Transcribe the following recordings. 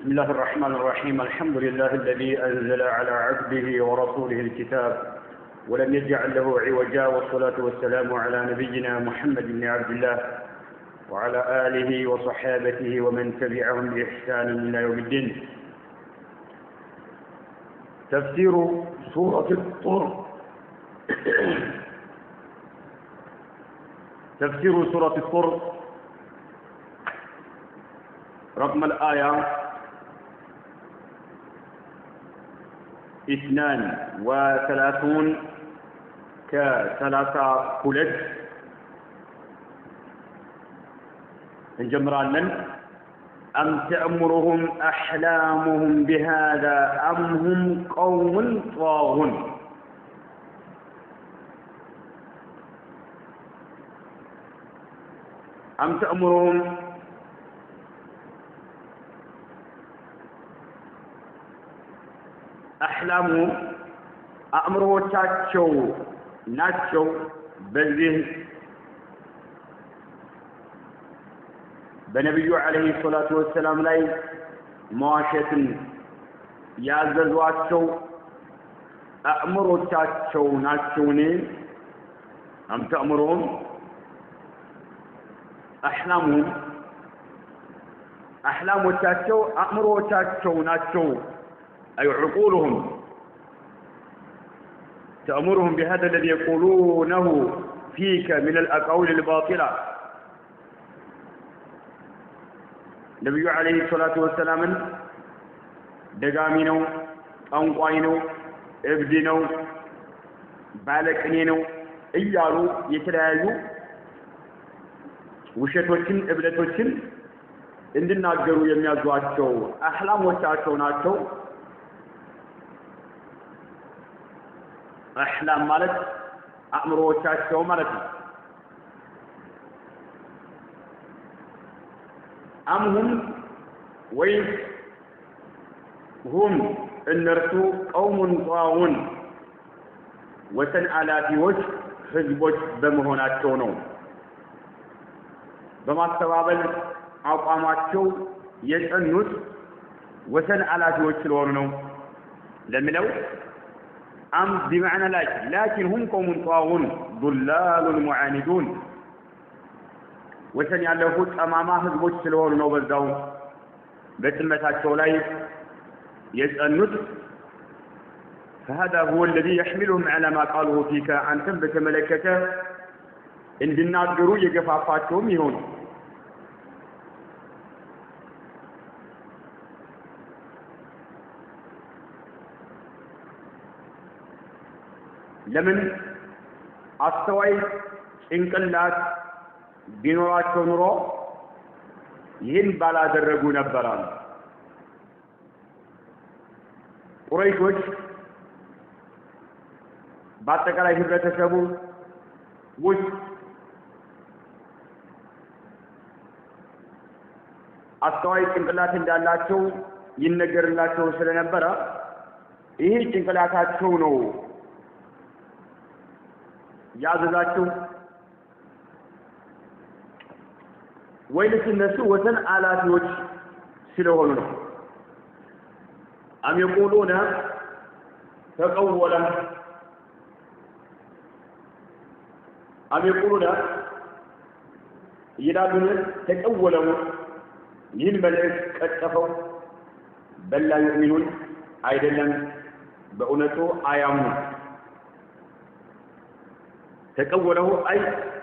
بسم الله الرحمن الرحيم. الحمد لله الذي أنزل على عبده ورسوله الكتاب ولم يجعل له عوجا، والصلاة والسلام على نبينا محمد بن عبد الله وعلى آله وصحابته ومن تبعهم بإحسان إلى يوم الدين. تفسير سورة الطور. تفسير سورة الطور رقم الآية 32 كولد نجمرانا أم تأمرهم أحلامهم بهذا أم هم قوم طاغون. أم تأمرهم أحلامهم أمره تاتشو ناتشو بذيه بنبي عليه الصلاة والسلام لاي مواشة يعززواتشو أمره تاتشو ناتشوني. أم تأمرهم أحلامهم أحلام تاتشو أمره تاتشو ناتشو أي عقولهم تأمرهم بهذا الذي يقولونه فيك من الأقوال الباطلة. النبي عليه الصلاة والسلام دقامينو أنقوينو ابدينو بالكنينو إيارو يترايو وشتوشن ابلتوشن عندنا جرو يميازواتشو أحلام وشاتشو ناتشو. أحلام مالت أمره وشاشة مالت أم هم وين هم النرسو قوم طاغون وسن على في وجه حزبوش بمهونات شونو بما استوابل أقامات شو يسأنوت وسن على في وجه الورنو لمنو أم بمعنى لكن هم قوم طاغون ضلال معاندون وسن يالفوت أماما هزبوش سلوون نوبزاو بتمتاتشو لاي يسألنت. فهذا هو الذي يحملهم على ما قالوا فيك أنتم بتملكته إن بالناس قروا يقفافاتهم يهون. لمن أستوي إنكلات بنورات نورو ين بالا درجون بران قريشوش باتكلا هبرة سبو وش أستوي إنكلات دالاتشو ينجر لاتشو سلنبرا إيه إنكلاتات شونو ያዘዛቸው ወይስ እነሱ ወሰን አላፊዎች ስለሆኑ ነው? አም يقولون تقولا አም يقولون ይላሉን ተቀወለው ይህን መልእክት ቀጠፈው በላ يؤمنون አይደለም በእውነቱ አያምኑ። تقوله أي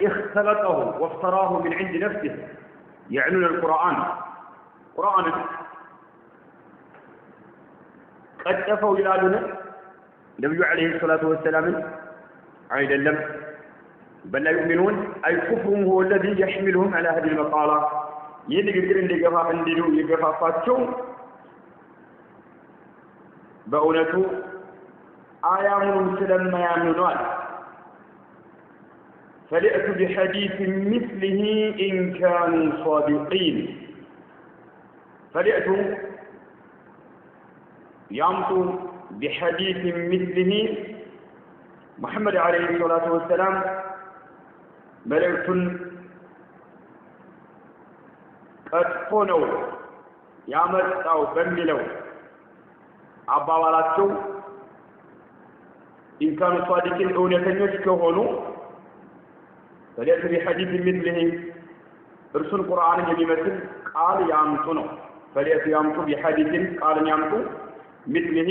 اختلقه وافتراه من عند نفسه يعنون القرآن قد أفوا إلى لنا النبي عليه الصلاة والسلام عيدا لم بل لا يؤمنون أي كفرهم هو الذي يحملهم على هذه المقالة يدقر اللي قفا عندنا يقفا فاتشو بأونته آيامهم سلم ما يعملون. فليأتوا بحديث مثله إن كانوا صادقين. فليأتوا يامطوا بحديث مثله. محمد عليه الصلاة والسلام ملئت ቀጥፎ ነው ያመጣው በሚለው አባባላቸው ኢንካኑ ሷዲቂን እውነተኞች ከሆኑ فليأتوا بحديث مثله እርሱን ቁርአንን የሚመስል ቃል ያምጡ ነው فليأتوا ያምጡ بحديث ቃልን ያምጡ مثله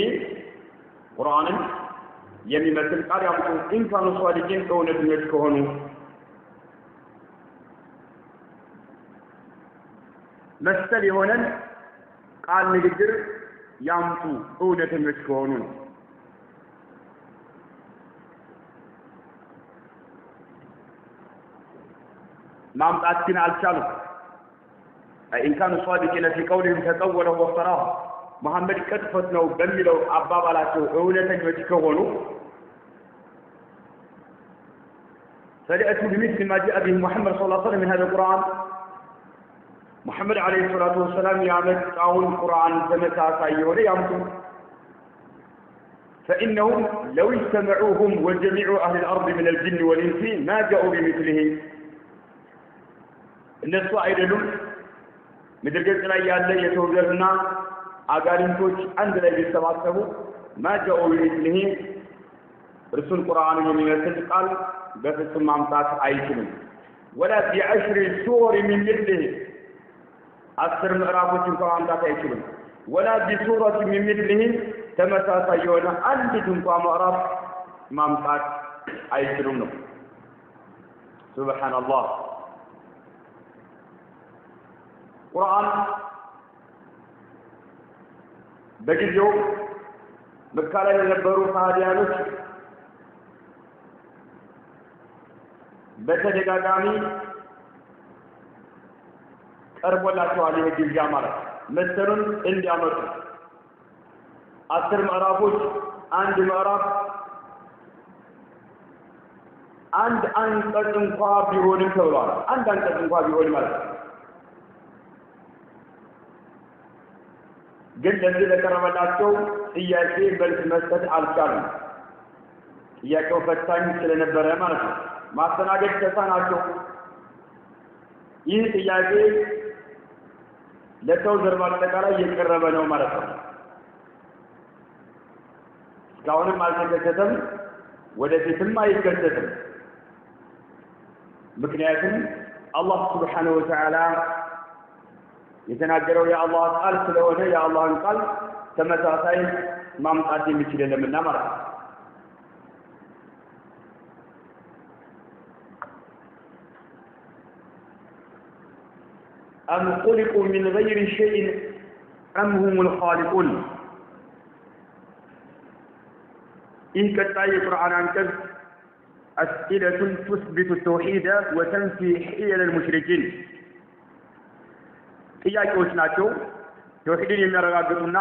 ቁርአንን የሚመስል ቃል ያምጡ ኢንካኑ ሷዲቂን እውነተኞች ከሆኑ መሰል የሆነን ቃል ንግግር ያምጡ እውነተኞች ከሆኑ ነው ማምጣት ግን አልቻሉም إن كانوا صادقين في قولهم تطوله وافتراه محمد كتفت ነው በሚለው አባባላቸው እውነተኞች ከሆኑ فليأتوا بمثل ما جاء به محمد صلى الله عليه وسلم من هذا القرآن محمد عليه الصلاة والسلام يعمل القرآن تمساسا يولي يمتون فإنهم لو اجتمعوهم وجميع أهل الأرض من الجن والإنس ما جاءوا بمثله الناس አይደሉም ምድር ገጽ ላይ ያለ የተወገሩና አጋሪንቶች አንድ ላይ ቢሰባሰቡ ما جاءوا بمثله እርሱን ቁርአንን የሚመስል ቃል በፍጹም ማምጣት አይችሉም ولا بعشر سور من مثله 10 ምዕራፎች እንኳን ማምጣት አይችሉም ولا بسورة من مثله ተመሳሳይ የሆነ አንድ እንኳን ምዕራፍ ማምጣት አይችሉም ነው ሱብሃንአላህ ቁርአን በጊዜው መካ ላይ የነበሩ ታዲያኖች በተደጋጋሚ ቀርቦላቸዋል የግብዣ ማለት መሰሉን እንዲያመጡ 10 ምዕራፎች አንድ ምዕራፍ አንድ አንቀጽ እንኳን ቢሆን ተብሏል አንድ አንቀጽ እንኳን ቢሆን ማለት ግን ለዚህ ለቀረበላቸው ጥያቄ መልስ መስጠት አልቻሉም ጥያቄው ፈታኝ ስለነበረ ማለት ነው ማስተናገድ ተሳናቸው ይህ ጥያቄ ለሰው ዘር በአጠቃላይ የቀረበ ነው ማለት ነው እስካሁንም አልተከሰተም ወደፊትም አይከሰትም ምክንያቱም አላህ Subhanahu Wa Ta'ala የተናገረው የአላህ ቃል ስለሆነ የአላህን ቃል ተመሳሳይ ማምጣት የሚችል ለምንና ማለት ነው أم خلقوا من غير شيء أم هم الخالقون إن كتاي القرآن عنكز أسئلة تثبت التوحيد وتنفي حيل المشركين ጥያቄዎች ናቸው ተውሂድን የሚያረጋግጡና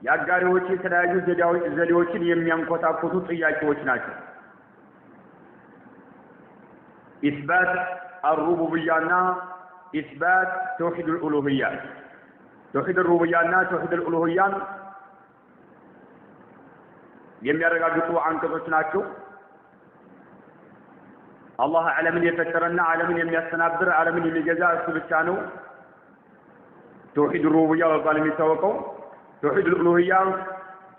ያጋሪዎች የተለያዩ ዘዴዎችን የሚያንቆታቁቱ ጥያቄዎች ናቸው إثبات الربوبية إثبات توحيد الألوهية توحيد الربوبية توحيد الألوهية የሚያረጋግጡ አንቀጾች ናቸው አላህ ዓለምን የፈጠረና ዓለምን የሚያስተናብር ዓለምን የሚገዛ እሱ ብቻ ነው توحيد الربوبية በባል የሚታወቀው توحيد الألوهية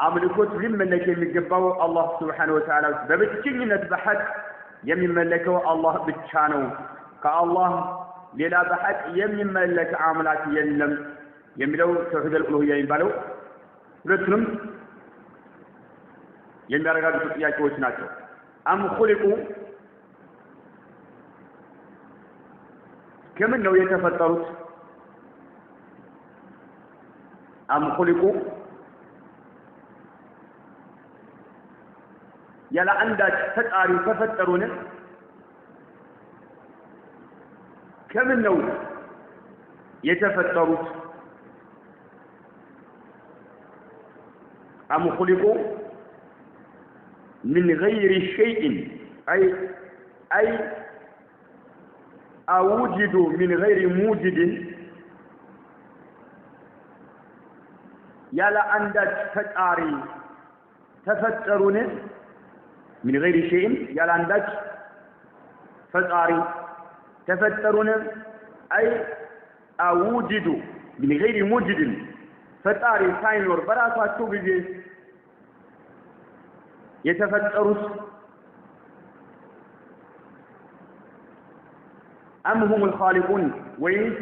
አምልኮት ሊመለክ የሚገባው አላህ Subhanahu Wa Ta'ala በብቸኝነት በሐቅ የሚመለከው አላህ ብቻ ነው ከአላህ ሌላ በሐቅ የሚመለክ አምላክ የለም የሚለው توحيد الألوهية የሚባለው ሁለቱንም የሚያረጋግጡ ጥያቄዎች ናቸው አም ኹሊቁ ከምን ነው የተፈጠሩት أم خلقوا يلا عندك فتاري تفترون كم النوم يتفترون أم خلقوا من غير شيء أي أوجدوا من غير موجد يلا عندك فتاري تفترون من غير شيء يلا عندك فتاري تفترون أي أوجدوا من غير موجد ፈጣሪ ሳይኖር በራሳቸው ጊዜ የተፈጠሩት أم هم الخالقون ወይስ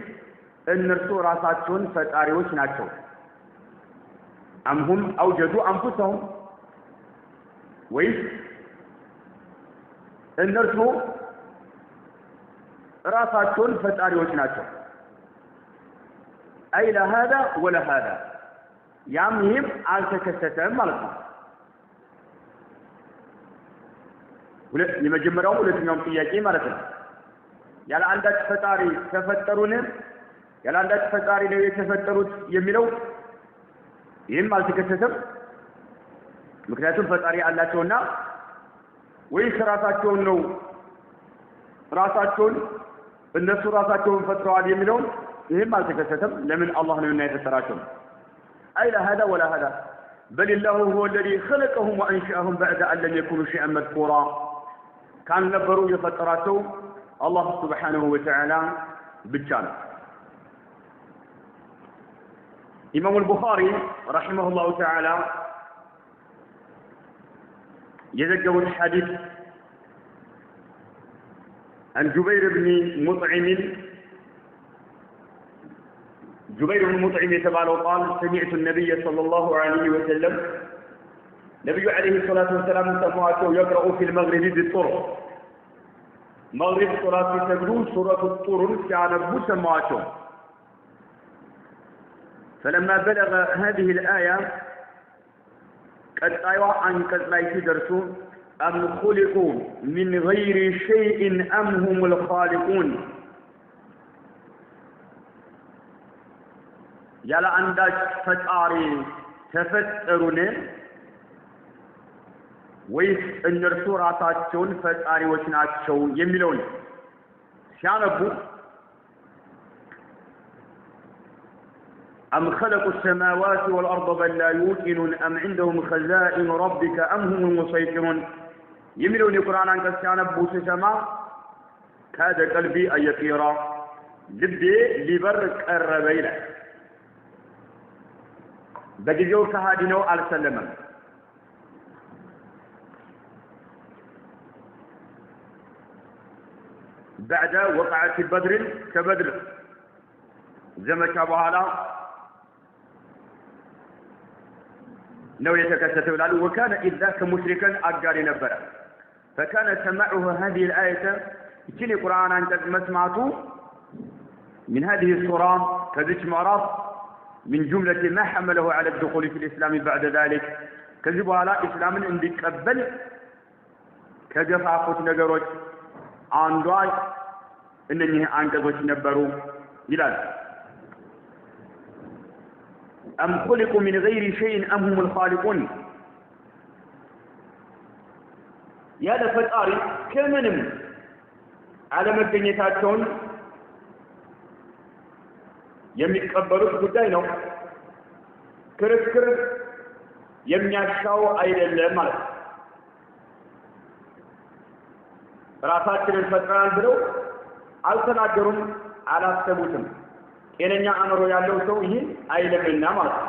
እነርሱ ራሳቸውን ፈጣሪዎች ናቸው أم هم أوجدوا أنفسهم ወይስ እነርሱ ራሳቸውን ፈጣሪዎች ናቸው أي لا هذا ولا هذا يامهم አልተከሰተም ማለት ነው ለመጀመሪያው ሁለተኛው ጥያቄ ማለት ነው ያለ አንዳች ፈጣሪ ተፈጠሩን ያለ አንዳች ፈጣሪ ነው የተፈጠሩት የሚለው ይህም አልተከሰተም ምክንያቱም ፈጣሪ አላቸውና ወይስ ራሳቸውን ነው ራሳቸውን እነሱ ራሳቸውን ፈጥረዋል የሚለው ይህም አልተከሰተም ለምን አላህ ነውና የፈጠራቸው أي لا هذا ولا هذا بل الله هو الذي خلقهم وأنشأهم بعد أن لم يكونوا شيئا مذكورا كان نبروا يفطراته الله سبحانه وتعالى بالجان إمام البخاري رحمه الله تعالى يذكر الحديث عن جبير بن مطعم يتبعه قال سمعت النبي صلى الله عليه وسلم نبي عليه الصلاة والسلام سمعته يقرأ في المغرب بالطر مغرب صلاة تقرون سورة الطر كان أبو سمعته فلما بلغ هذه الآية قد أيوة عن قد لا يدرسون أم خلقوا من غير شيء أم هم الخالقون ያለ አንዳች ፈጣሪ ተፈጠሩን ወይስ እነርሱ ራሳቸውን ፈጣሪዎች ናቸው የሚለው ሲያነቡ أم خلقوا السماوات والأرض بل لا يوقنون أم عندهم خزائن ربك أم هم المسيطرون የሚለውን የቁርአን አንቀጽ ሲያነቡ ሲሰማ ካደ ቀልቢ አየጢራ ልቤ ሊበር ቀረበ ይላል በጊዜው ከሃዲ ነው አልሰለመም بعد وقعت بدر كبدر زمቻ በኋላ ነው የተከሰተው ይላሉ وكان اذا كمشركا አጋሪ ነበር فكان سمعه هذه الآية ይህን የቁርአን አንቀጽ መስማቱ من هذه السورة ከዚች ምዕራፍ من جملة ما حمله على الدخول في الإسلام بعد ذلك كذبوا على إسلام انديك قبل كجفافوت نجروت عندواي إنني أنكذوت نبرو إلى أم خلقوا من غير شيء أم هم الخالقون يا لفتاري كمنم على مدنيتاتون የሚቀበሉት ጉዳይ ነው ክርክር የሚያሻው አይደለም ማለት ራሳችንን ፈጥረናል ብለው አልተናገሩም አላሰቡትም ጤነኛ አእምሮ ያለው ሰው ይህን አይለምና ማለት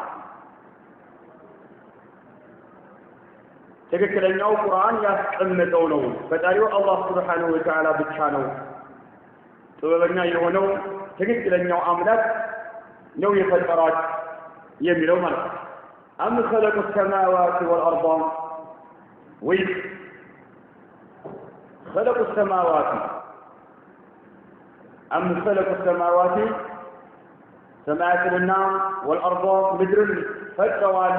ትክክለኛው ቁርአን ያስቀመጠው ነው ፈጣሪው አላህ Subhanahu Wa Ta'ala ብቻ ነው ጥበበኛ የሆነው ትክክለኛው አምላክ ነው የፈጠራት የሚለው ማለት أم خلقوا السماوات والأرض ويس خلقوا السماوات أم خلقوا السماوات سماوات النار والأرض مدر فتوال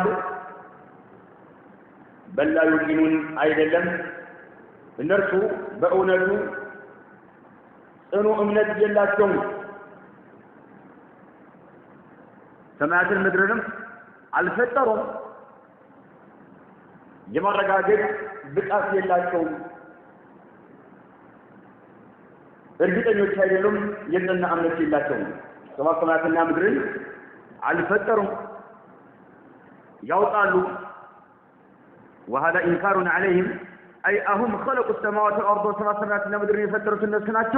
بل لا يؤمنون أيضا النرسو بأونتو ጽኑ እምነት የላቸውም ሰማያትን ምድርንም አልፈጠሩም የማረጋገጥ ብቃት የላቸውም እርግጠኞች አይደሉም የጸና እምነት የላቸውም ሰማያትና ምድርን አልፈጠሩም ያውጣሉ وهذا إنكار عليهم أي أهم خلقوا السماوات والأرض والسماوات والمدر يفتروا الناس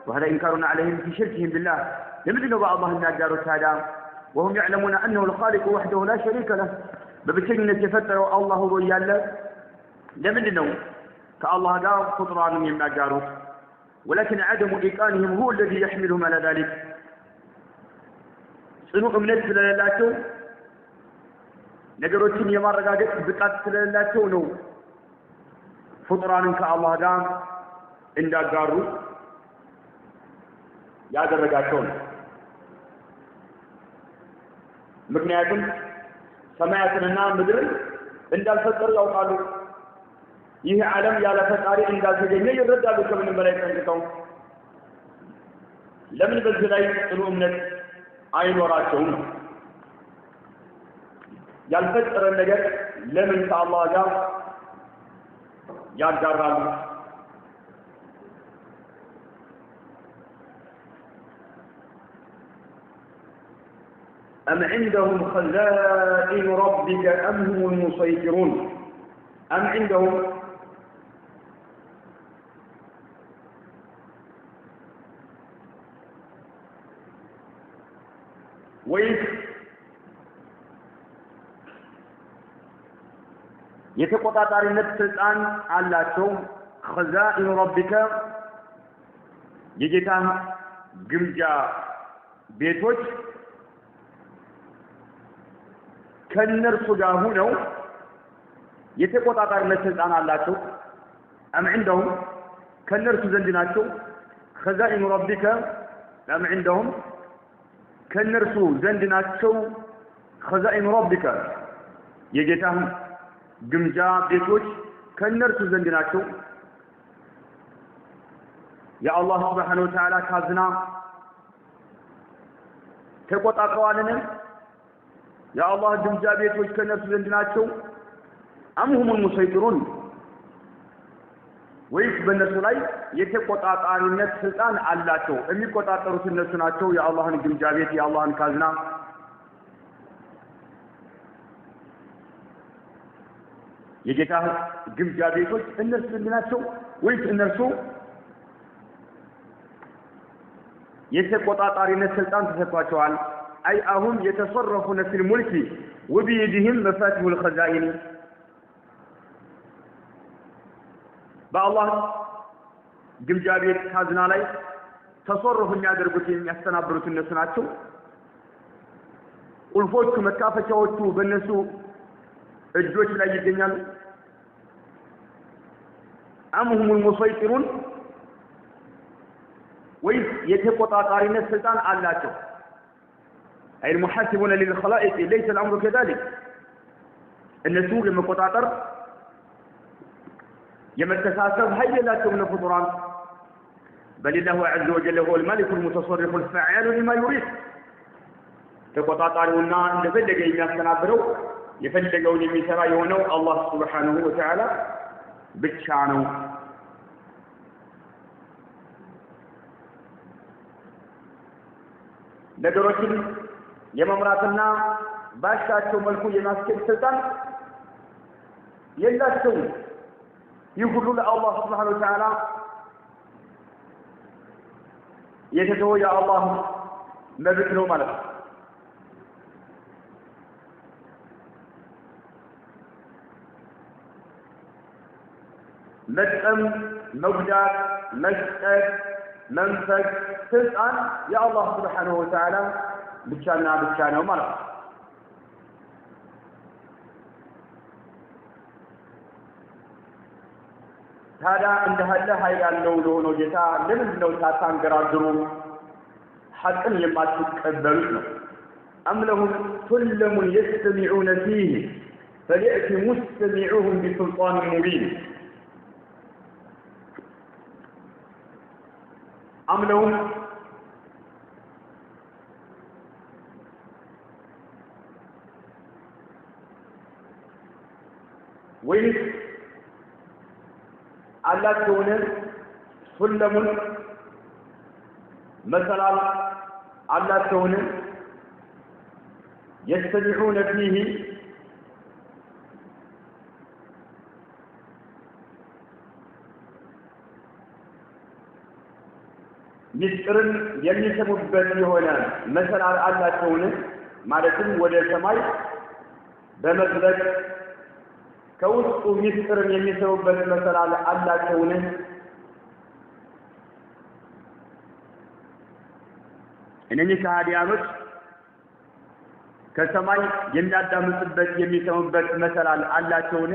وهذا إنكار عليهم في شركهم بالله لماذا نبأ الله الناجار هذا وهم يعلمون أنه الخالق وحده لا شريك له ببتشنة يفتروا الله وياله لمن إنه كالله قال فطران يمنا جاروت ولكن عدم إيقانهم هو الذي يحملهم على ذلك صنوع من السلال اللاتو نقروتين يمار قادت بقات السلال اللاتو نو فطران كالله قال إن جاروت يا درجاتون ምክንያቱም ሰማያትንና ምድርን እንዳልፈጠሩ ያውቃሉ ይህ ዓለም ያለ ፈጣሪ እንዳልተገኘ ይረዳሉ ከምንም በላይ ጠንቅቀው ለምን በዚህ ላይ ጥሩ እምነት አይኖራቸውም ያልፈጠረ ነገር ለምን ከአላህ ጋር ያጋራሉ أم عندهم خزائن ربك أم هم المسيطرون أم عندهم ويس يتقطع النفس الآن على شوم خزائن ربك يجتان جمجا بيتوش ከነርሱ ጋር ሆነው የተቆጣጣሪነት ስልጣን አላቸው أم عندهم ከነርሱ ዘንድ ናቸው خزائن ربك أم عندهم ከነርሱ ዘንድ ናቸው خزائن ربك የጌታህ ግምጃ ቤቶች ከነርሱ ዘንድ ናቸው የአላህ Subhanahu Wa Ta'ala ካዝና ተቆጣጣዋልን يا الله جمجا بيتوች ከነሱ ዘንድ ናቸው أم هم المسيطرون ወይስ በእነሱ ላይ የተቆጣጣሪነት ስልጣን አላቸው የሚቆጣጠሩት እነሱ ናቸው የአላህን ግምጃ ቤት የአላህን ካዝና የጌታ ግምጃ ቤቶች እነሱ ዘንድ ናቸው ወይስ እነሱ የተቆጣጣሪነት ስልጣን ተሰጥቷቸዋል أي أهم يتصرفون في الملك وبيدهم مفاتيح الخزائن بالله جمجا بيت خزنا ላይ تصرف የሚያደርጉት የሚያስተናብሩት እነሱ ናቸው ቁልፎቹ መካፈቻዎቹ በእነሱ እጆች ላይ ይገኛሉ أم هم المسيطرون ወይስ የተቆጣጣሪነት ስልጣን አላቸው أي المحاسبون للخلائق ليس الأمر كذلك النسو لمقطاطر يمتساسب هيا لا تمن فطران بل الله عز وجل هو الملك المتصرف الفعال لما يريد تقطاطرنا لفلق يمياستنابرو يفلقون يميسرا يونو الله سبحانه وتعالى بتشانو ነገሮችን የመምራትና ባሻቸው መልኩ የማስከል ስልጣን የላቸውም ይህ ሁሉ ለአላህ Subhanahu Wa Ta'ala የተተወው የአላህ መብት ነው ማለት ነው መጠም መጉዳት መስጠት መንፈቅ ስልጣን የአላህ Subhanahu Wa Ta'ala ብቻና ብቻ ነው ማለት ነው ታዲያ እንደሃለ ኃይል ያለው ለሆነው ጌታ ለምን ነው ታታንገራግሩ ሐቅን የማትቀበሉት ነው أم لهم سلم يستمعون فيه فليأت مستمعوهم بسلطان مبين أم لهم ويس አላቸውን ሁለሙን مثلا አላቸውን يستمعون فيه ምስጢርን የሚሰሙበት የሆነ مثلا አላቸውን ማለትም ወደ ሰማይ በመዝለቅ ከውስጡ ሚስጥርን የሚሰሩበት መሰላል አላቸውን? እነኚህ ከሃዲያኖች ከሰማይ የሚያዳምጡበት የሚሰሙበት መሰላል አላቸውን?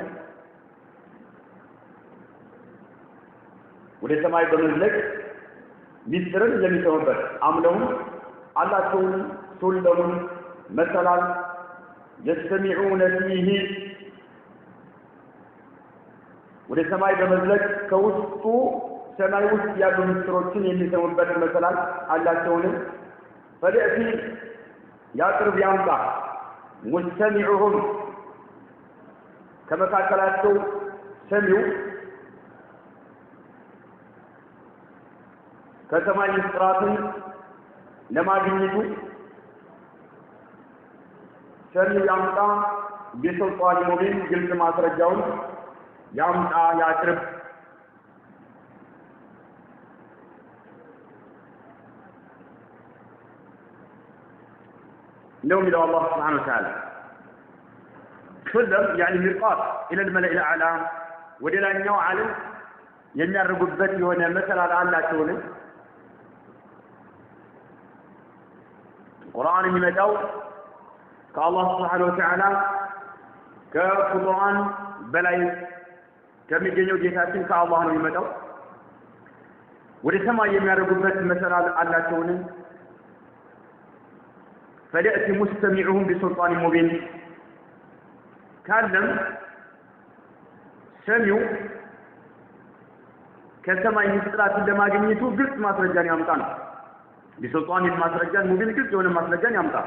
ወደ ሰማይ በመዝለቅ ሚስጥርን የሚሰሙበት አምለውን አላቸውን? ሱለሙን መሰላል يستمعون فيه ወደ ሰማይ በመዝለቅ ከውስጡ ሰማይ ውስጥ ያሉ ምስጢሮችን የሚሰሙበት መሰላል አላቸውን? ፈለእቲ ያቅርብ ያምጣ ሙስተሚዑሁም ከመካከላቸው ሰሚው ከሰማይ ምስጢራትን ለማግኘቱ ሰሚው ያምጣ ቢሱልጣን ሙቢን ግልጽ ማስረጃውን ያምጣ ያቅርብ። لو من الله سبحانه وتعالى سلم يعني مرقات إلى الملأ الأعلى ودلا نوع عليه የሚያርጉበት የሆነ መሰላል አላቸውን? ቁርአን የሚመጣው ከአላህ Subhanahu Wa Ta'ala ከቁርአን በላይ ከሚገኘው ጌታችን ከአላህ ነው የሚመጣው። ወደ ሰማይ የሚያርጉበት መሰላል አላቸውን? فليأتي مستمعهم بسلطان مبين كلم سمعوا كسماء مسرات لما جنيتوا قلت ما ترجعني أمطان بسلطان ما ترجعني مبين قلت وانا ما ترجعني أمطان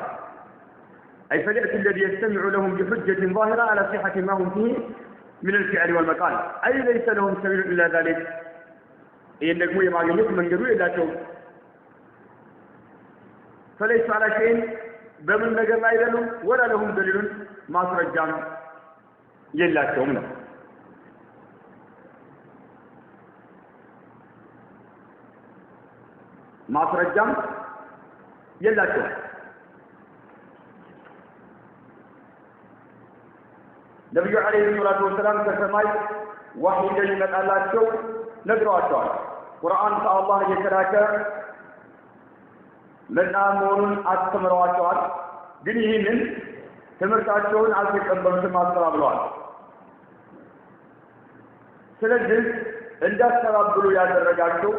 أي فليأتي الذي يستمع لهم بحجة ظاهرة على صحة ما هم فيه من الفعل والمقال أي ليس لهم سبيل إلا ذلك إنك مو ما جنيت من قدوا إلا شوف فليس على شيء በምን ነገር ላይ አይደሉም ወላ ለሁም ደሊሉን ማስረጃም የላቸውም ነው። ማስረጃም የላቸውም። ነብዩ አለይሂ ሰላቱ ወሰላም ከሰማይ ወህይ እንደሚመጣላቸው ነግረዋቸዋል። ቁርአን ከአላህ የተላከ ለናም መሆኑን አስተምረዋቸዋል። ግን ይህንን ትምህርታቸውን አልተቀበሉትም አስተባብለዋል። ስለዚህ እንዳስተባብሉ ያደረጋቸው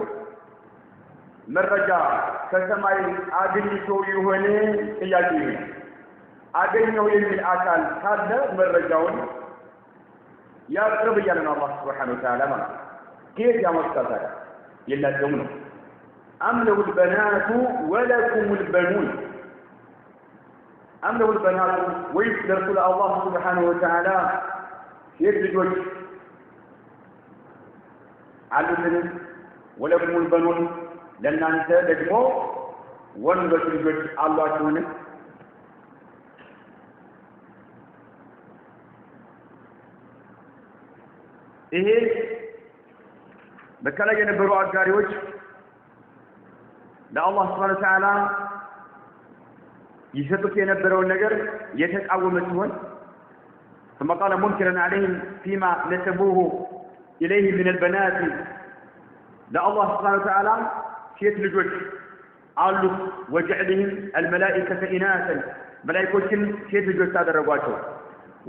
መረጃ ከሰማይ አግኝቶ ይሆን ጥያቄ ነው። አገኘው የሚል አካል ካለ መረጃውን ያቅርብ እያለ ነው አላህ Subhanahu Wa Ta'ala ማለት ከየት ያመጣታል? የላቸውም ነው። أم له البنات ولكم البنون أم له البنات ويقدر الله سبحانه وتعالى يرجوك علمنا ولكم البنون لأن أنت دجمو ونبت الجوك الله شونه إيه بكلا ينبروا أجاريوك ለአላህ Subhanahu Wa Ta'ala ይሰጡት የነበረውን ነገር የተቃወመ ሲሆን ثم قال منكرا عليهم فيما نسبوه إليه من البنات لله سبحانه وتعالى ሴት ልጆች አሉ وجعلهم الملائكة إناثا መላእክቶችን ሴት ልጆች አደረጓቸው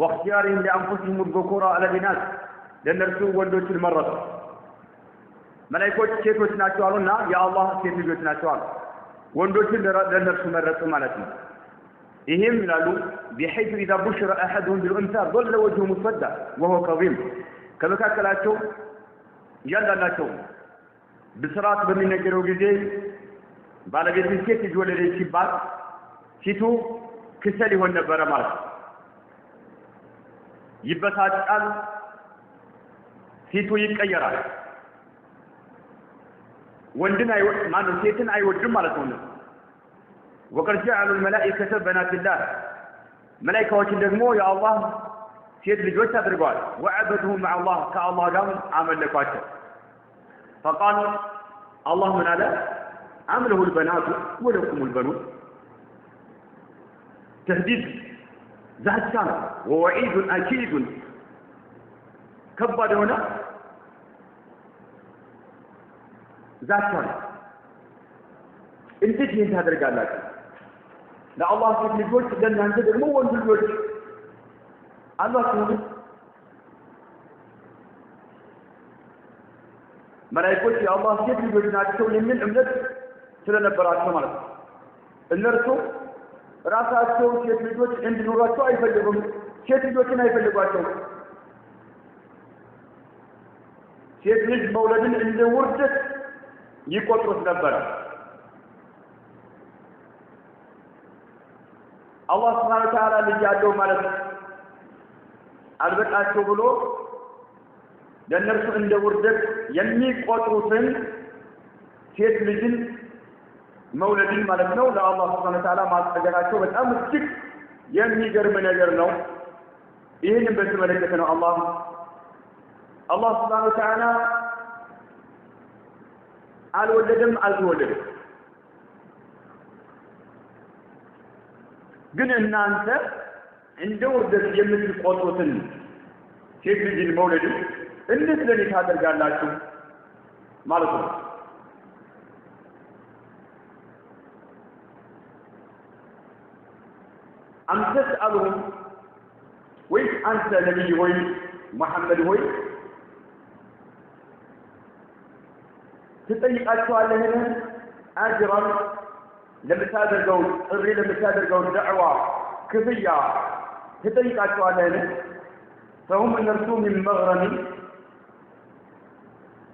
واختيارهم لأنفسهم الذكور على الإناث ለነርሱ ወንዶችን መረጡ። መላእክቶች ሴቶች ናቸው አሉና የአላህ ሴት ልጆች ናቸው አሉ። ወንዶችን ለነርሱ መረጡ ማለት ነው። ይሄም ይላሉ بحيث إذا بشر أحدهم بالأنثى ظل وجهه مسودا وهو كظيم ከመካከላቸው ያላላቸው ብስራት በሚነገረው ጊዜ ባለቤትን ሴት ልጅ ወለደች ሲባል ፊቱ ክሰል ይሆን ነበር ማለት ነው። ይበሳጫል፣ ፊቱ ይቀየራል። ወንድን አይወድ ማነው ሴትን አይወድም ማለት ነው። وقد جعلوا الملائكة بنات الله መላእክቶችን ደግሞ የአላህ ሴት ልጆች አድርገዋል። وعبدهم مع الله ከአላህ ጋር አመለኳቸው። فقال الله من على أم له البنات ولكم البنون تهديد ዛቻ ووعيد أكيد ከባድ ሆነ ዛቻ እንዴት ይሄን ታደርጋላችሁ ለአላህ ሴት ልጆች ለእናንተ ደግሞ ወንድ ልጆች አላችሁ መላእክቶች የአላህ ሴት ልጆች ናቸው የሚል እምነት ስለነበራቸው ማለት ነው እነርሱ ራሳቸው ሴት ልጆች እንዲኖራቸው አይፈልጉም ሴት ልጆችን አይፈልጓቸው ሴት ልጅ መውለድን እንደ ውርደት ይቆጥሩት ነበር አላህ Subhanahu Wa Ta'ala ልጅ ያለው ማለት አልበቃቸው ብሎ ለነርሱ እንደ ውርደት የሚቆጥሩትን ሴት ልጅን መውለድን ማለት ነው ለአላህ Subhanahu Wa Ta'ala ማስጠገራቸው በጣም እጅግ የሚገርም ነገር ነው ይሄንን በተመለከተ ነው አላህ Subhanahu Wa Ta'ala አልወለደም አልተወለደም ግን እናንተ እንደ ውርደት የምትቆጥሩትን ሴት ልጅን መውለድ እንዴት ለኔ ታደርጋላችሁ ማለት ነው أم تسألهم ويش أنت نبي هوي محمد هوي تطيق السؤال هنا أجرا لما تادرقوا الري لما تادرقوا دعوة كفية تطيق السؤال هنا فهم نرسو من مغرم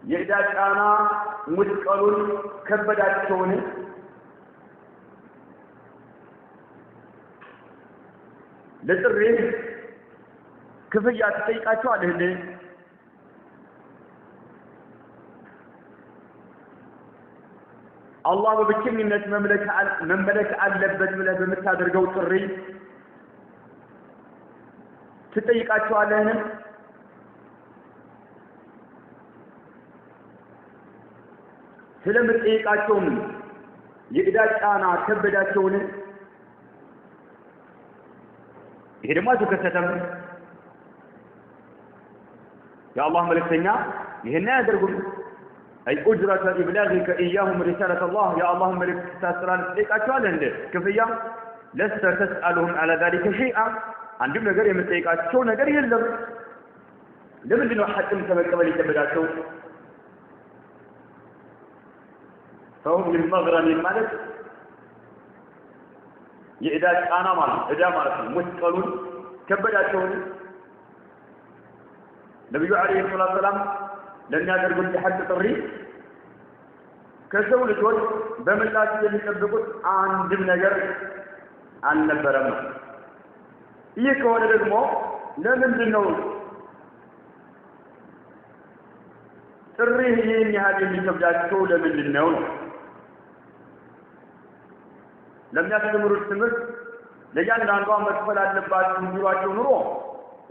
يحتاج أنا مثقل كبدات شونه ለጥሪ ክፍያ ትጠይቃቸዋለህ እንዴ አላህ በብቸኝነት መመለክ አለበት ብለህ በምታደርገው ጥሪ ትጠይቃቸዋለህ ስለምትጠይቃቸውም የዕዳ ጫና ከበዳቸውን ይሄ ደግሞ ተከሰተም የአላህ መልእክተኛ ይሄን ያደርጉም አይ ኡጅራተ ኢብላግከ ኢያሁም ሪሳለተ አላህ የአላህ መልእክት ታስራን ትጠይቃቸዋለህ እንዴ ክፍያ ለስተ ተስአሉሁም على ذلك شيئا አንድም ነገር የምትጠይቃቸው ነገር የለም ለምንድን ነው ሐቅም ተመቀበል ይከበዳቸው فهم من مغرم ማለት የዕዳ ጫና ማለት ዕዳ ማለት ነው መስቀሉን ከበዳቸው ነብዩ አለይሂ ሰላም ለሚያደርጉት የሐቅ ጥሪ ከሰው ልጆች በምላሽ የሚጠብቁት አንድም ነገር አልነበረም ይህ ከሆነ ደግሞ ለምንድን ነው ጥሪ ይህን ያህል የሚከብዳቸው ለምንድን ነው ለሚያስተምሩት ትምህርት ለእያንዳንዷ መክፈል አለባችሁ ቢሏቸው ኑሮ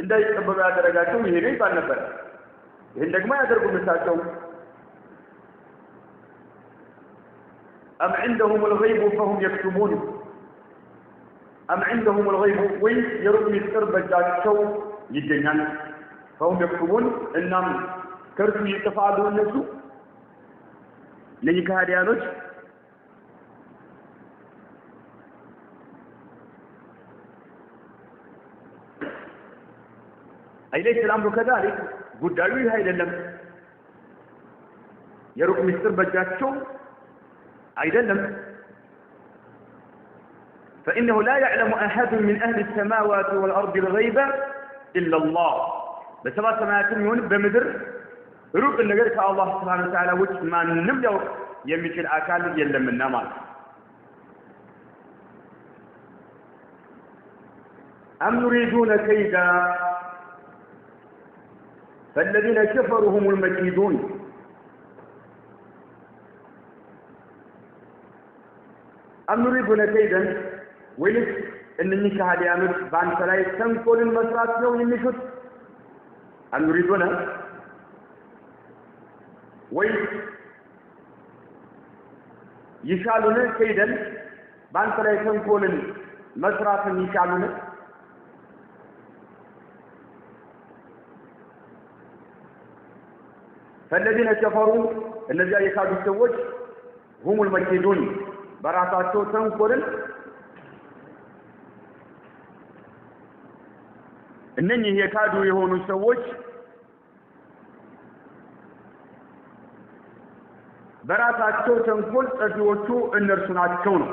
እንዳይቀበሉ ያደረጋቸው ይሄ ነው ይባል ነበር ይሄን ደግሞ ያደርጉ ምሳቸው أم عندهم الغيب فهم يكتمون أم عندهم الغيب ويرد يسرب جاكشو يجنان فهم يكتمون إنهم كرسوا يتفاعلون نفسه لنك هاديانوش أي ليس الأمر كذلك قدروا هاي للم يروق مستر بجاتشو أيضا فإنه لا يعلم أحد من أهل السماوات والأرض الغيب إلا الله بسبب سماوات يون بمدر روق النجار كالله سبحانه وتعالى وش ما نملأ يمشي الأكال يلم النمال أم يريدون كيدا فالذين كفروا هم المكيدون أم يريدون كيدا ويلس إن النكاح ديانوس بان سلاي تنقل المسرات يوم يمشوت أم يريدون ويلس يشالون كيدا بان سلاي تنقل መስራትን ይቻላል فالذين كفروا الذين يكادوا السوج هم المكيدون براساتو تنقل እነኚህ የካዱ የሆኑ ሰዎች በራሳቸው ተንኮል ጠፊዎቹ እነርሱ ናቸው ነው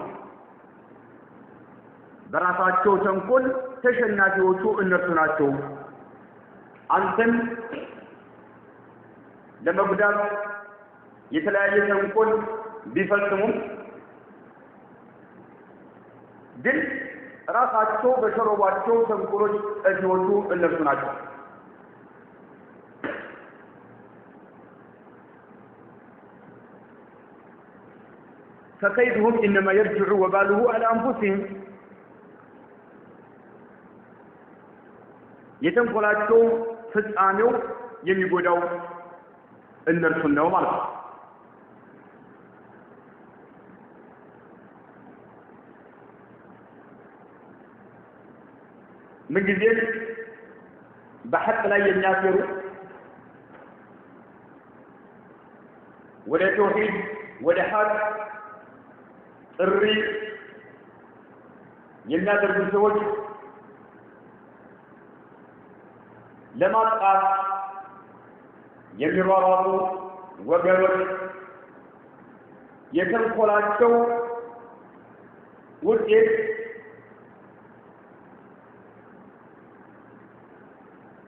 በራሳቸው ተንኮል ተሸናፊዎቹ እነርሱ ናቸው አንተን ለመጉዳት የተለያየ ተንኮል ቢፈጽሙም ግን ራሳቸው በሸሮባቸው ተንኮሎች ጠፊዎቹ እነርሱ ናቸው فكيدهم إنما يرجع وباله على أنفسهم የተንኮላቸው ፍጻሜው የሚጎዳው እነርሱን ነው ማለት ነው ምንጊዜም በሐቅ ላይ የሚያሰሩ ወደ ተውሂድ ወደ ሐቅ ጥሪ የሚያደርጉ ሰዎች ለማጥቃት የሚሯሯጡ ወገኖች የተንኮላቸው ውጤት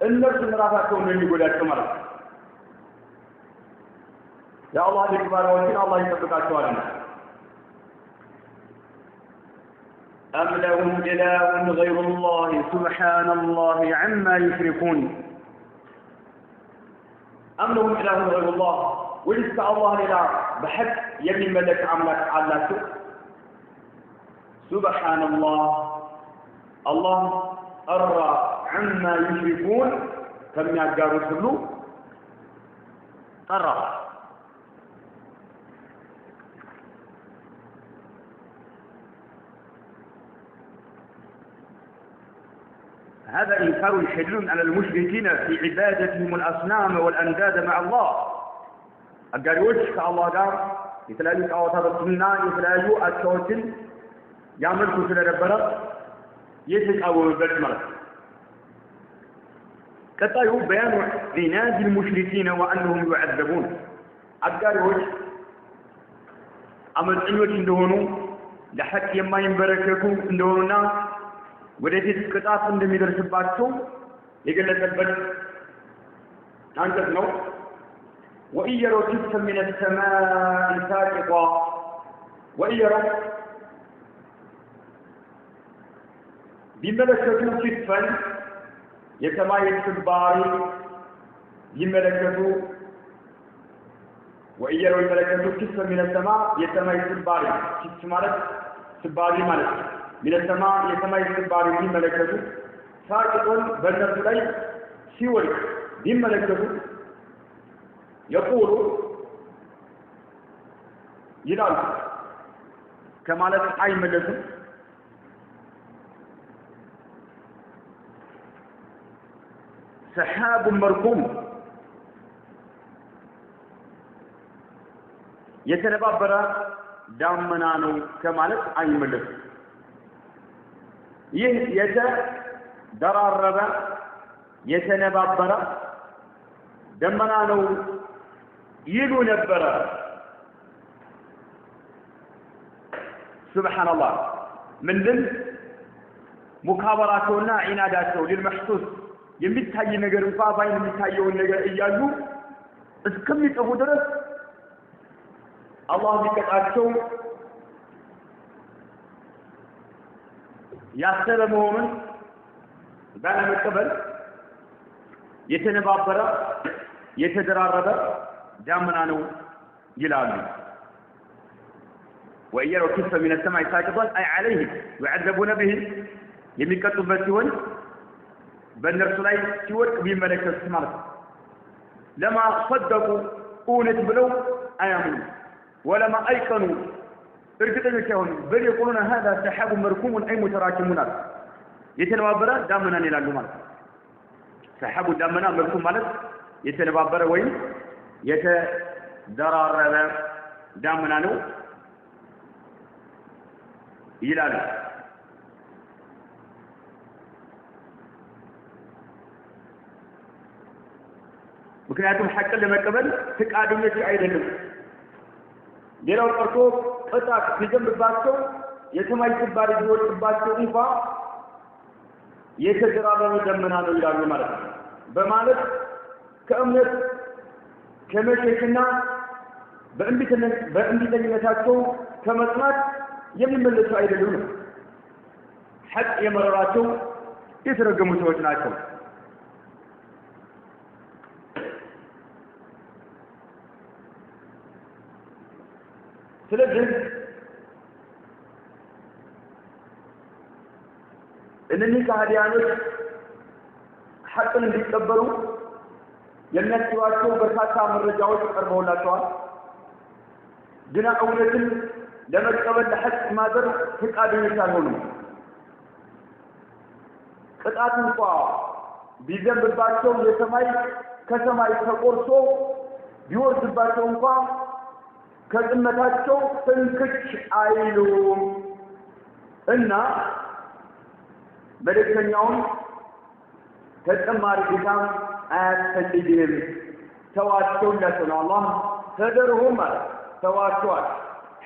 እነርሱን ራሳቸውን የሚጎዳቸው ማለት ነው የአላህ ልጅባሪያዎችን አላህ ይጠብቃቸዋልና أم لهم إله غير الله سبحان الله عما يشركون أم لهم إله غير الله ولسه الله إله بحق يمن ملك عملك على سبحان الله الله أرى عما يشركون كم يقاروا كله قرر هذا إنكار شديد على المشركين في عبادتهم الأصنام والأنداد مع الله أقاريوش كالله قال يتلاقوا كأوتاد السنة يتلاقوا أكوتل يعملوا سنة ربنا يتلاقوا بالمرض كتايو بيان عناد المشركين وأنهم يعذبون أقاريوش أمر أنوش اندهونو لحق يما ينبرككو اندهونونا ወደፊት ቅጣት እንደሚደርስባቸው የገለጸበት አንቀጽ ነው ወኢየሩ كسفا من السماء ساقطا وإيروا ቢመለከቱ كسفا የሰማይ ስባሪ ይመለከቱ وإيروا ይመለከቱ كسفا من السماء የሰማይ ስባሪ كسف ማለት ስባሪ ማለት من السماء يسمى يسبار من ملكته ساقطون بالنسبة لي سيوري من ملكته يقول يدال كما لك أي ملكته سحاب مركوم يتنبابر دامنانو كما لك أي ملكته ይህ የተደራረበ የተነባበረ ደመና ነው ይሉ ነበር ሱብሃንአላህ ምንድን ሙካበራቸውና ዒናዳቸው ለልመህሱስ የሚታይ ነገር እንኳን ባይን የሚታየው ነገር እያሉ እስከሚጠፉ ድረስ አላህ ቢቀጣቸው ያሰበ መሆኑን ባለመቀበል የተነባበረ የተደራረበ ዳመና ነው ይላሉ وإيروا كسفا من السماء ساقطا أي عليه يعذبون به የሚቀጡበት ሲሆን በእነርሱ ላይ ሲወድቅ ቢመለከቱ ማለት ለማ صدقوا እውነት ብለው አያምኑ ወለማ አይቀኑ እርግጠኞች አይሆኑ በል يقولون هذا سحاب مركوم أي متراكمون የተነባበረ ዳመናን ይላሉ ማለት ነው سحاب ዳመና مركوم ማለት የተነባበረ ወይም የተደራረበ ዳመና ነው ይላሉ ምክንያቱም ሐቅን ለመቀበል ፍቃደኞች አይደለም ሌላው ቀርቶ ቅጣት ሲጀምርባቸው የሰማይ ስባሪ ቢወጥባቸው እንኳን የተደራረበ ደመና ነው ይላሉ ማለት ነው በማለት ከእምነት ከመሸሽና በእንቢተኝነታቸው ከመጽናት የሚመለሱ አይደሉም ሐቅ የመረራቸው የተረገሙ ሰዎች ናቸው ስለዚህ እነዚህ ካህዲያኖች ሐቅን እንዲቀበሉ የሚያስችሏቸው በርካታ መረጃዎች ቀርበውላቸዋል ግን እውነትን ለመቀበል ለሐቅ ማድረግ ፍቃደኞች አልሆኑም ቅጣት እንኳን ቢዘንብባቸው ከሰማይ ተቆርሶ ቢወርድባቸው እንኳን ከጥመታቸው ፍንክች አይሉም እና መልእክተኛውን ተጨማሪ ድካም አያስፈልግም ተዋቸው እንዳቸው ነው አላህ ተደርሁም ተዋቸዋል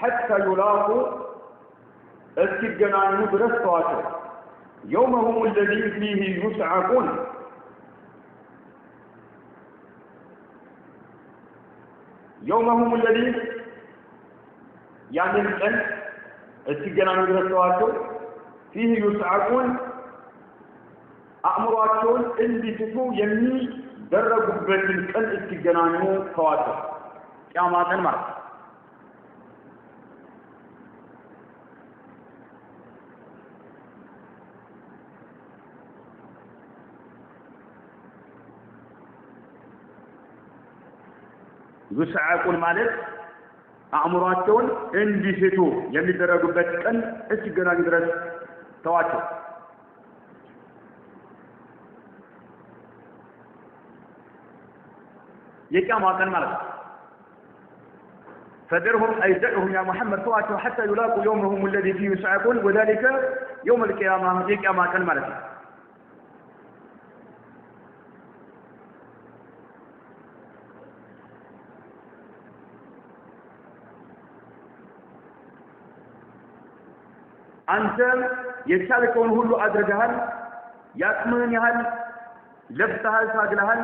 حتى يلاقوا እስኪገናኙ ድረስ ተዋቸው يومهم الذي فيه يصعقون يومهم الذي يعني الآن استجنان درسواتو فيه يصعقون أمراتون اللي تسو يمي درقوا بالكن استجنانو خواتو قيامات المرض يصعقون ማለት አእምሮአቸውን እንዲስቱ የሚደረጉበት ቀን እስኪገናኙ ድረስ ተዋቸው የቂያማ ቀን ማለት فدرهم أي دعهم يا محمد تواته حتى يلاقوا يومهم الذي فيه يصعقون وذلك يوم القيامة يقياما كان مالك أنت يتشاركون هلو أدرجهن يأكمن يهن لبتها ساقلهن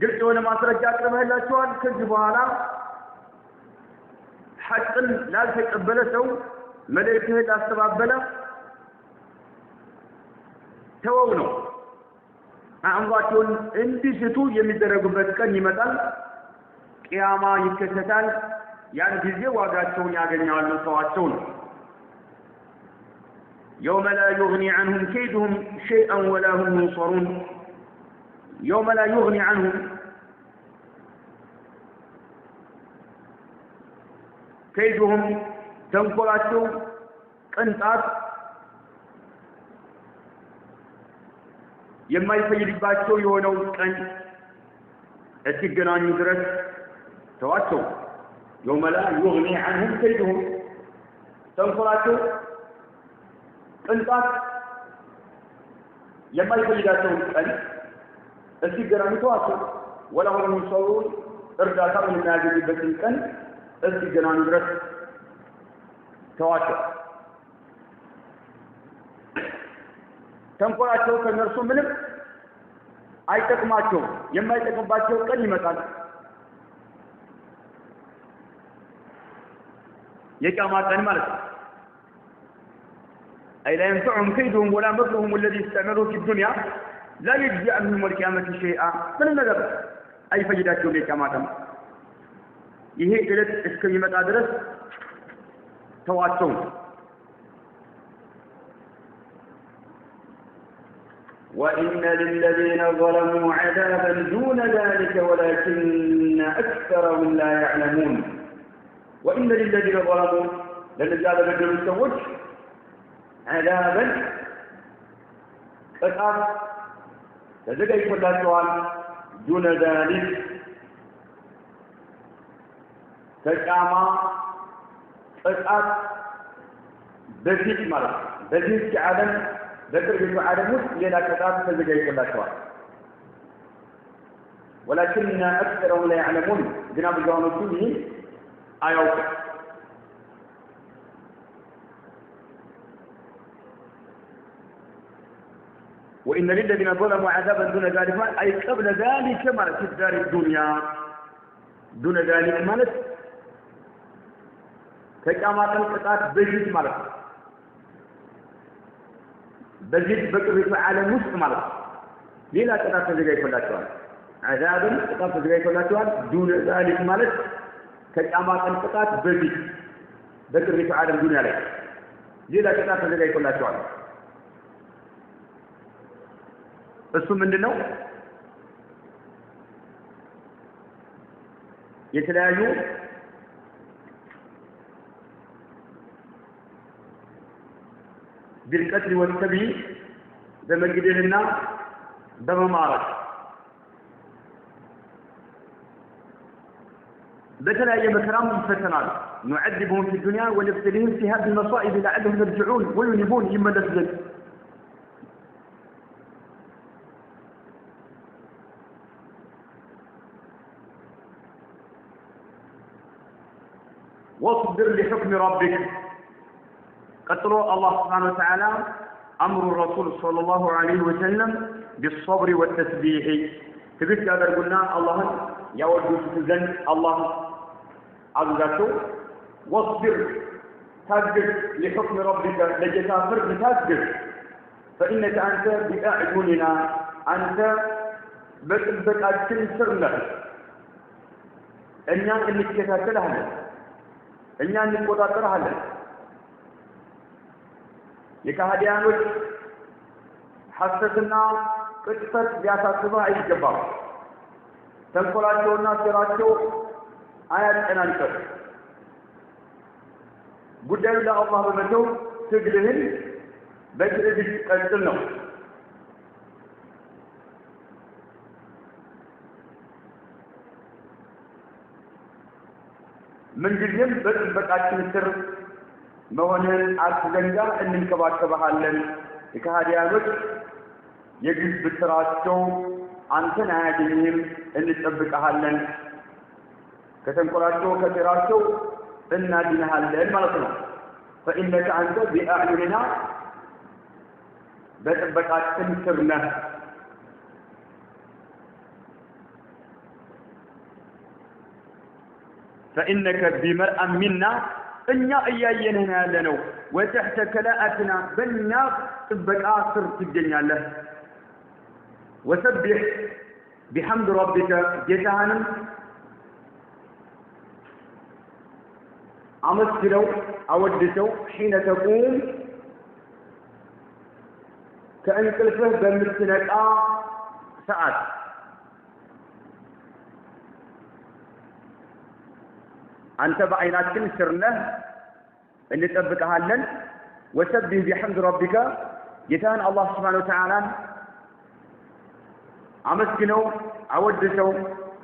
قلت وانا ما سرجعت لما هلا شوان كذبوا هلا حتى لا تقبل سو ملائكه لا استقبل توونو አእምሯቸውን እንዲስቱ የሚደረጉበት ቀን ይመጣል ቂያማ ይከሰታል ያን ጊዜ ዋጋቸውን ያገኛሉ ተዋቸው ነው يوم لا يغني عنهم كيدهم شيئا ولا هم ينصرون يوم لا يغني عنهم كيدهم تنقلاتو قنطات የማይፈይድባቸው የሆነው ቀን እስኪገናኙ ድረስ ተዋቸው يوم لا يغني عنهم كيدهم تنقلاتو قنطات የማይፈይዳቸው ቀን እስኪገናኙ ተዋቸው ولا هم ينصرون እርዳታ የሚያገኙበትን ቀን እስኪገናኙ ድረስ ተዋቸው ተንኮላቸው ከነርሱ ምንም አይጠቅማቸው የማይጠቅምባቸው ቀን ይመጣል የቂያማ ቀን ማለት ነው أي لا ينفعهم كيدهم ولا مكرهم الذي استعملوه في الدنيا لا يجزي عنهم والقيامة شيئا من النذر أي فجداتهم የቂያማ ቀን ይሄ ዕለት እስከሚመጣ ድረስ ተዋቸው وإن للذين ظلموا عذابا دون ذلك ولكن أكثرهم لا يعلمون وإن للذين ظلموا للذين بدلوا السوج عذابا قطعت تزكى يقول الله دون ذلك تجامع قطعت بزيت مرة بزيت كعدم ذكر في عدم لنا كتاب تزكى يقول الله ولكن أكثرهم لا يعلمون جناب الجوانب كله آيوك وإن للذين ظلموا عذابا دون ذلك أي قبل ذلك مالت الدار الدنيا دون ذلك مالت كما تنقطعت بجد مالت بجد بكر في عالم وسط مالت ليلا قطعت تزكى يقول الله عذابا قطعت تزكى يقول الله دون ذلك مالت كما تنقطعت بجد بكر في عالم دنيا لك ليلا قطعت تزكى يقول الله እሱ ምንድነው የተለያዩ بالقتل والسبي በመግደልና በመማረክ በተለያየ መከራም ይፈተናሉ نعذبهم في الدنيا ونبتليهم فيها بالمصائب لعلهم يرجعون وينيبون يملسون واصبر لحكم ربك قتلوا الله سبحانه وتعالى أمر الرسول صلى الله عليه وسلم بالصبر والتسبيح تبت هذا قلنا الله يود تزن الله عزته واصبر تسبح لحكم ربك لجسافر تسبح فإنك أنت بأعيننا أنت بك أجل لك إننا إنك تتلهنا እኛ እንቆጣጠራለን የካህዲያኖች ሐሰትና ቅጥፈት ሊያሳስበህ አይገባም ተንኮላቸውና ስራቸው አያጨናንቅህ ጉዳዩ ለአላህ በመተው ትግልህን በትዕግስት ቀጥል ነው من جزيم በጥበቃችን ስር መሆንን አስዘንጋ እንንከባከባለን የካህዲያኖች የግፍ ብስራቸው አንተን አያገኝም እንጠብቀሃለን ከተንቆራቸው ከስራቸው እናድንሃለን ማለት ነው فإنك أنت بأعيننا በጥበቃችን ስር ነህ فإنك بمرأ منا إننا إيايننا لنو وتحت كلاءتنا بلنا تبقى صر الدنيا له وسبح بحمد ربك جزانا أمسكروا أودسوا حين تقوم كأن تلفه بمثلك ساعات أنت بعيناتك سرنا اللي تبقى هالن وسبح بحمد ربك يتان الله سبحانه وتعالى أمسكنوا أودسوا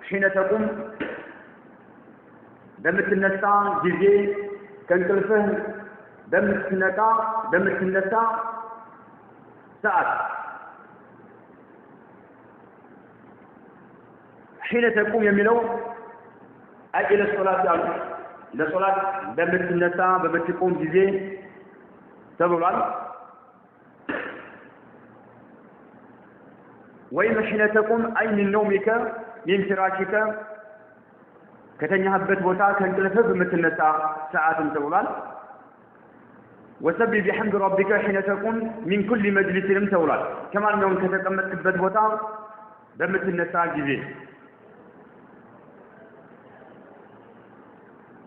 حين تقوم دمت النساء جزي كان كلفه دمت النساء ساعات حين تقوم يمينوا أجل الصلاة يعني لصلاة دمت النساء بمتقوم جزي تبغى وإن حين تقوم أي من نومك من فراشك كتنيهبت بوتا كان كلفه بمثل النساء ساعات تبغى وسبح بحمد ربك حين تقوم من كل مجلس لم تولى كما أنه كتقمت بوتا بوتا بمثل النساء جزي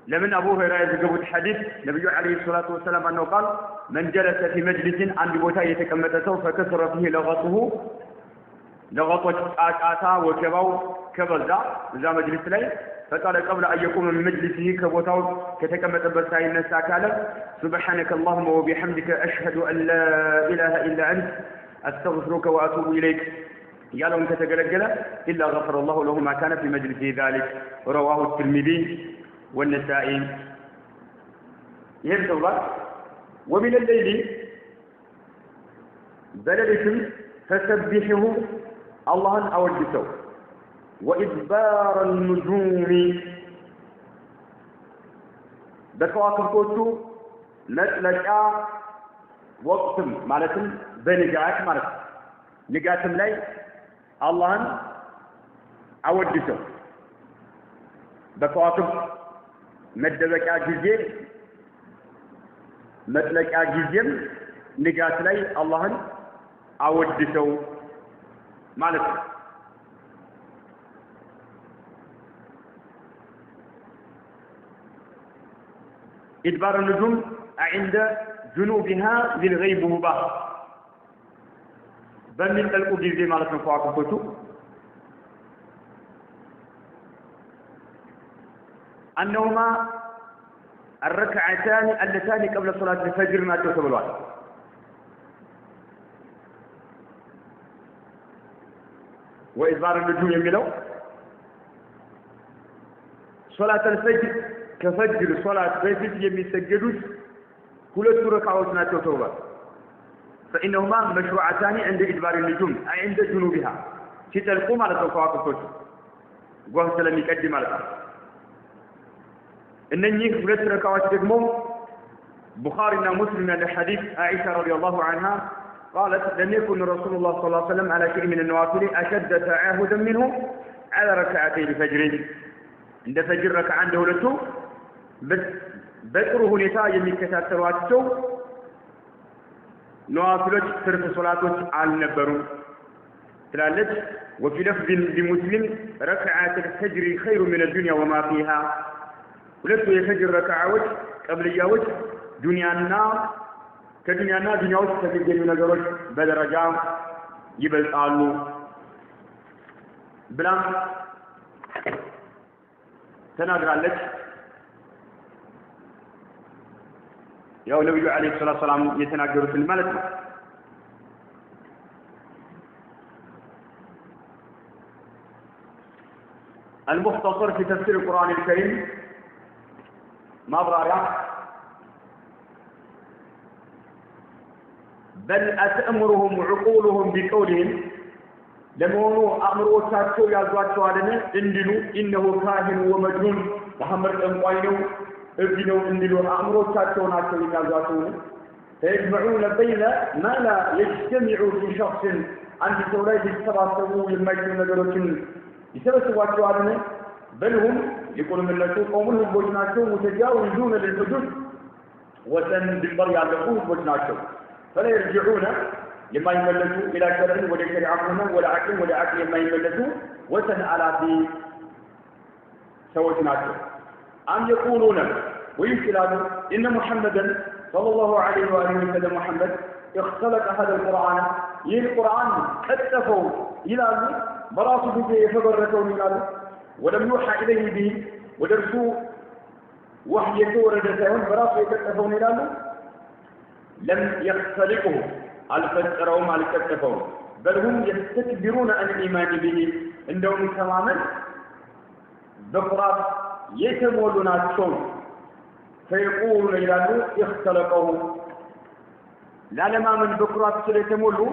لمن أبو هريرة يقول الحديث نبي عليه الصلاة والسلام أنه قال من جلس في مجلس عند بوتا يتكمته فكثر فيه لغطة آتا وكباو كبزا ذا مجلس لي فقال قبل أن يقوم من مجلسه كبوتاو كتكمت بسائل النساء كالا سبحانك اللهم وبحمدك أشهد أن لا إله إلا أنت أستغفرك وأتوب إليك يالهم كتقلقل إلا غفر الله له ما كان في مجلسه ذلك رواه الترمذي والنسائي يهمت الله ومن الليل بلدكم فسبحه الله أوجسه وإدبار النجوم بكواكب كوتو نتلقى وقت مالتهم بنجاة مالت نجاتهم لي الله أوجسه بكواكب مدبكا جزير نتلقى جزير نجات لي الله أوجسه مالت إدبار النجوم عند جنوبها للغيبوبة بمن تلقوا جزي مالك نفواكم فتو أنهما الركعتان اللتان قبل صلاة الفجر ما تعتبران وإدبار النجوم يميلوا صلاة الفجر كفجر صلاة بيت يمسجدوش كل ركعات ناتوبا فإنهما مشروعتان عند إدبار النجوم أي عند جنوبها تتلقوا على الكواكب وهو سلام يقدم على إنني كل ركعات تجمع بخارينا مسلم من الحديث عائشة رضي الله عنها قالت لم يكن رسول الله صلى الله عليه وسلم على شيء من النوافل أشد تعاهدا منه على ركعتين الفجر عند فجر ركعة عنده لتو በጥሩ ሁኔታ የሚከታተሏቸው ነዋፊሎች ትርፍ ሶላቶች አልነበሩም ትላለች وفي لفظ لمسلم ركعات الفجر خير من الدنيا وما فيها ሁለቱ የፈጅር ረካዓዎች ቀብልያዎች ዱንያና ከዱንያና ዱንያ ውስጥ ከሚገኙ ነገሮች በደረጃ ይበልጣሉ ብላ ተናግራለች يا نبي عليه الصلاة والسلام يتناقر في الملك المختصر في تفسير القرآن الكريم ما برارع بل أتأمرهم عقولهم بقولهم لمونو أمرو تاتو يازواتو علينا إنه كاهن ومجنون محمد أنقاينو ابنوا إنه أمرو تاتو ناتو يازواتو فيجمعون بين ما لا يجتمع في شخص عند سولاي يتباسموا يميزون نجروتين يتباسوا علينا بل هم يقولون من لسوء قومهم بوجناتو متجاوزون للحدود وسن بالبر يعلقون بوجناتو فلا يرجعون لما يملسوا إلى شرع ولا شريعتنا ولا عقل ولا عقل لما يملسوا وسن على في سوجناتو أم يقولون ويشكلون إن محمدا صلى الله عليه وآله وسلم محمد اختلق هذا القرآن القرآن كتفوا إلى براسه به فبركوا إلى ولم يوحى إليه به ودرسوا وحي سورة سهم براسه كتفوا إلى لم يختلقه الفترهم على كتفهم بل هم يستكبرون عن الإيمان به عندهم تماما بفرات يتمولون الشون فيقولون إلى اختلقه لا لما من بكرات سيتمولوا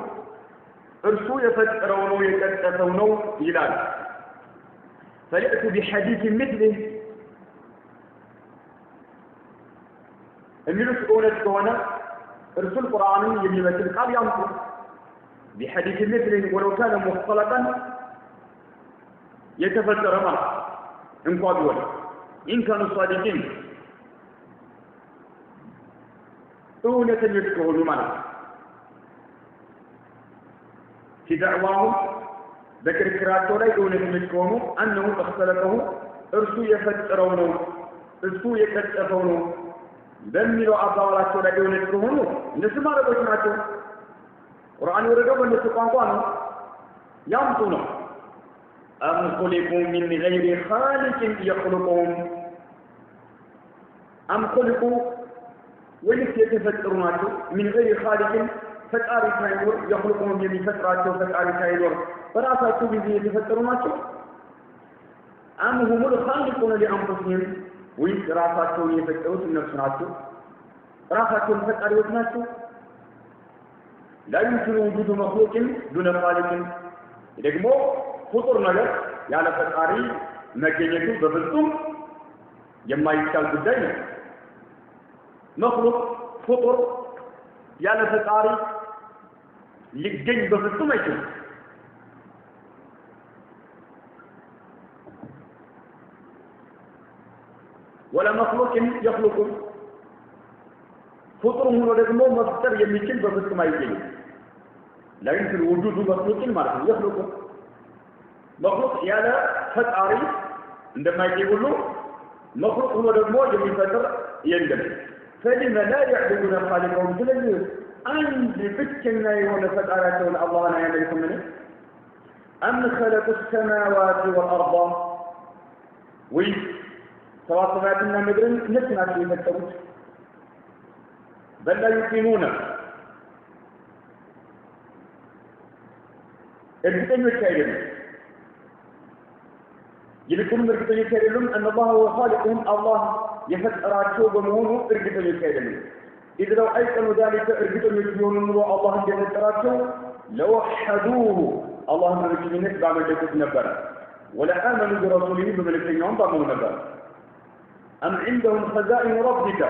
ارسوا يفترونه يكتفونه إلى فليأتوا بحديث مثله الملوك أولاد كوانا ارسل القرآن يلي مثل قال ينطق بحديث مثله ولو كان مختلطا يتفتر معه إن قادوا إن كانوا صادقين أولة يذكرون معه في دعواهم ذكر كراتو لا أولة يذكرون أنه اختلطه ارسوا يفترونه እሱ የቀጠፈው ነው በሚለው አባባላቸው ላይ የሆነ ስለሆኑ እነሱ ማረቦች ናቸው። ቁርአን ወረደው በእነሱ ቋንቋ ነው ያምጡ ነው። أم خلقوا من غير خالق يخلقهم أم خلقوا ولك يتفكروناتو من غير خالق ፈጣሪ ሳይኖር يخلقهم የሚፈጥራቸው ፈጣሪ ሳይኖር በራሳቸው ጊዜ የተፈጠሩናቸው أم هم الخالقون لأنفسهم ወይስ ራሳቸውን የፈጠሩት እነሱ ናቸው? ራሳቸውን ፈጣሪዎች ናቸው? لا يمكن وجود مخلوق دون خالق ደግሞ ፍጡር ነገር ያለ ፈጣሪ መገኘቱ በፍጹም የማይቻል ጉዳይ ነው። መخلوق ፍጡር ያለ ፈጣሪ ሊገኝ በፍጹም አይችልም። ولا مخلوق يخلق ፍጡር ሆኖ ደግሞ መፍጠር የሚችል በፍጹም አይገኝም። لا يمكن وجود مخلوق ማለት ነው يخلق مخلوق ያለ ፈጣሪ እንደማይገኝ مخلوق ሆኖ ደግሞ የሚፈጥር የለም። فلما لا يعبدون خالقهم ስለዚህ አንድ ብቸኛ የሆነ ፈጣሪያቸውን አላህን አያመልኩምን? أم خلقوا السماوات والأرض ወይስ ሰማያትና ምድርን እነሱ ናቸው የፈጠሩት? بل لا يؤمنون እርግጠኞች አይደሉም። ይልቁንም እርግጠኞች አይደሉም أن الله هو خالقهم الله የፈጠራቸው በመሆኑ እርግጠኞች አይደሉም። إذ لو أيقنوا ذلك እርግጠኞች ቢሆኑ ኑሮ አላህ እንደፈጠራቸው لوحدوه الله በብቸኝነት ባመለኩት ነበር። ولآمنوا برسوله በመልእክተኛውም ባመኑ ነበር። أم عندهم خزائن ربك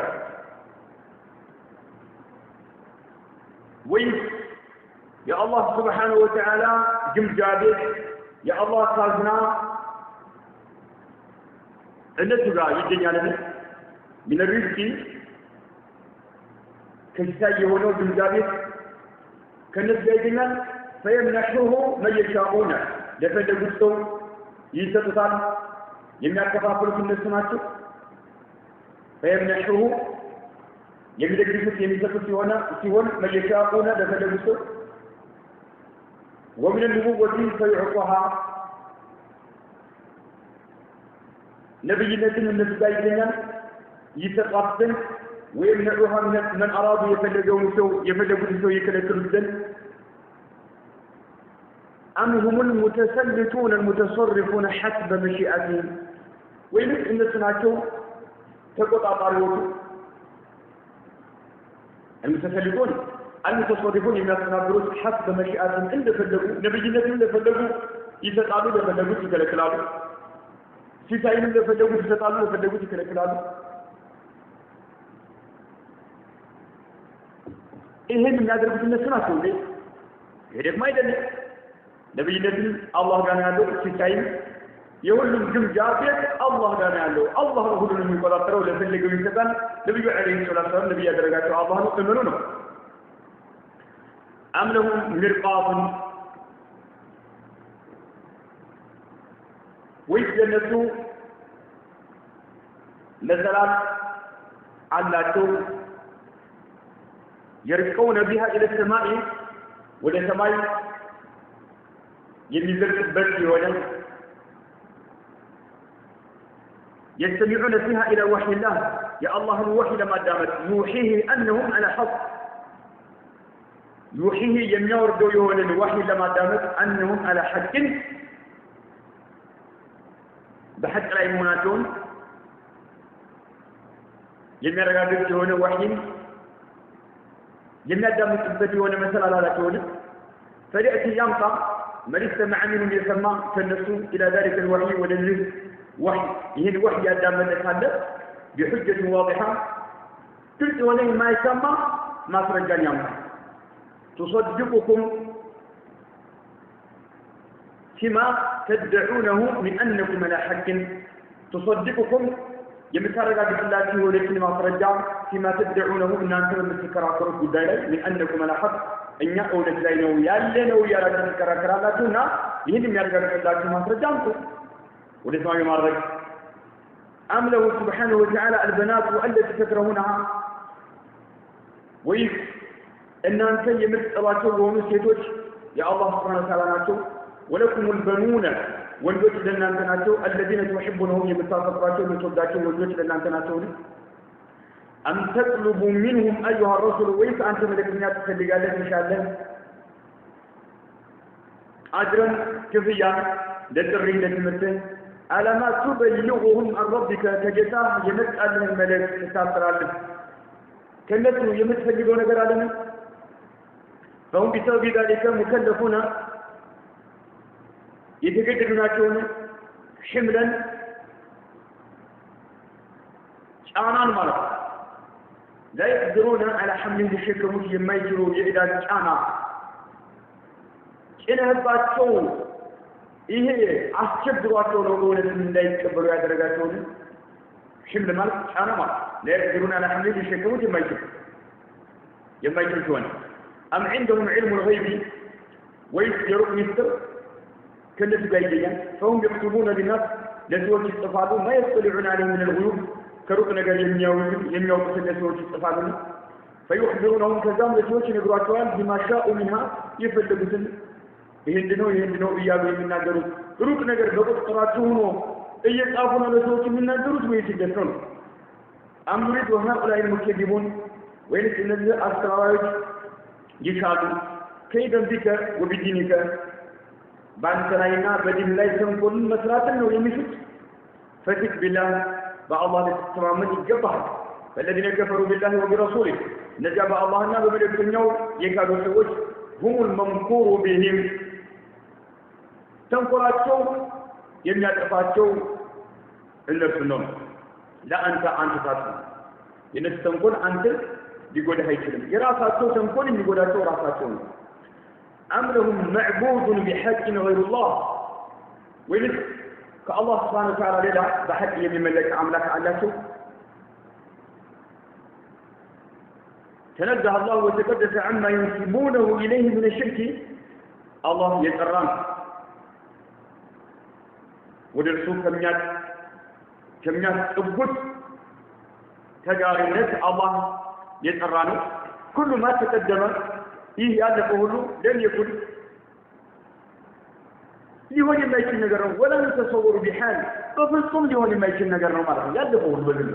ويس يا الله سبحانه وتعالى جمجابك يا الله خازنا الناس قاعد يدنيا لنا من الرزق كشتاي يهونو جمجابك كالناس قاعدنا فيمنحوه من يشاءون لفندقوا يسططان የሚያከፋፍሉት እነሱ ናቸው። فيمنحوه የሚደግፉት የሚሰጡት ሲሆን መየሻኡና ለፈለጉት ومن النبوة فيعطها ነብይነትን እነሱ ጋር ይገኛል ይሰጣትን ويمنعها من أراد የፈለጉት ሰው ይከለክሉት ዘንድ أم هم المتسلطون المتصرفون حسب مشيئتهم ወይም እነሱ ናቸው ተቆጣጣሪዎቹ المتسلطون المتصرفون የሚያስተናግሩት حسب مشيئتهم እንደፈለጉ ነብይነትን እንደፈለጉ ይሰጣሉ እንደፈለጉ ይከለክላሉ ሲሳይን እንደፈለጉ ይሰጣሉ እንደፈለጉ ይከለክላሉ ይሄን የሚያደርጉት እነሱ ናቸው እንዴ? ይሄ ደግሞ አይደለም። ነብይነትን አላህ ጋር ያለው ሲሳይን የሁሉም ግምጃ ቤት አላህ ጋር ያለው አላህ ነው ሁሉንም የሚቆጣጠረው ለፈለገው ይሰጣል። ነብዩ አለይሂ ሰላቱ ወሰለም ነብይ ያደረጋቸው አላህ ነው እመኑ ነው። أم لهم مرقاط ويجنسوا لزلات علاته يرقون بها إلى السماء وإلى السماء ينزل بس ولا يستمعون فيها إلى وحي الله يا الله الوحي لما دامت يوحيه أنهم على حق يوحيه يميوردو يون الوحي لما دامت أنهم على حق بحق لا يموناتون يميرغابت يون وحي يميادامت بس يون مثلا لا تون فليأتي يمطى من استمع منهم يسمى فالنسو إلى ذلك الوحي ونزل وحي يهن وحي أدامت هذا بحجة واضحة تلت وليه ما يسمى ما سرجان يمطى تصدقكم فيما تدعونه من أنكم على حق تصدقكم يمترقى بالله ولكن ما ترجع فيما تدعونه من أنكم المتكراكرون بالدليل من أنكم على حق إن يأولد لينو يالنو يرى تكراكراتنا يهدم يرقى بالله ما ترجعكم ولسما يمارك أم له سبحانه وتعالى البنات والتي تكرهونها ويف إن أنت يمثلاتوا ونسيتوش يا الله سبحانه وتعالى ناتو ولكم البنون والبيت لنا أنت ناتو الذين تحبونهم يمثلاتوا وتوداتوا والبيت لنا أنت ناتو أم تطلبوا منهم أيها الرسول ويف أنت ملكنا تخلي قالت إن شاء الله أجرا كفيا للترين لتمثل على ما تبلغهم عن ربك كجتاه يمسأل الملك تسافر عليه كنتم يمثلون قرالنا فهم بسبب ذلك مكلفون يتقدرون حملا شعنان مرة لا يقدرون على حمل الشكر يما يجروا يعداد شعنا إنها هباتهم إيه أشكدروا لولد من لا يكبروا يا درجاتهم حمل مالك شعنا مرة لا يقدرون على حمل الشكر يما يجروا أم عندهم علم الغيب ويسيروا مستر كلف جايجيا فهم يكتبون للناس لسوء استفادوا ما يطلعون عليه من الغيوب كرقنا قال يميوت لسوء استفادوا فيخبرونهم كزام لسوء نقراتوان بما شاءوا منها يفلقوا يهندنوا إياه من ناقروا رقنا قال بقصراتونه إيقافنا لسوء من ناقروا ويسدسون أم نريد هؤلاء المكذبون وينس إن الأسرائيل يشاهدوا كيدا بك وبدينك بانتراينا بدين لا يسمكن مسراتا نو يمشت فتك بالله بالله تماما يجبر فالذين كفروا بالله وبرسوله نجاب الله نا بملكتنيو يكادوا سوج هم الممكور بهم تنقراتشو يمياطفاتشو النفسهم لا انت تاسو ينستنقل انت ሊጎዳ አይችልም የራሳቸው ተንኮል የሚጎዳቸው ራሳቸው ነው أم لهم معبود بحق غير الله وينس كالله سبحانه وتعالى لا بحق يملك أملاك علاته تنزه الله وتقدس عما ينسبونه إليه من الشرك الله يتران ودرسوا كميات أبوت تجارينات الله يترانه كل ما تقدم ይህ ያለፈው ሁሉ ለም ይኩን ሊሆን የማይችል ነገር ነው ወላ ተሰወሩ ቢሐል በፍጹም ሊሆን የማይችል ነገር ነው ማለት ነው ያለፈው ሁሉ በግል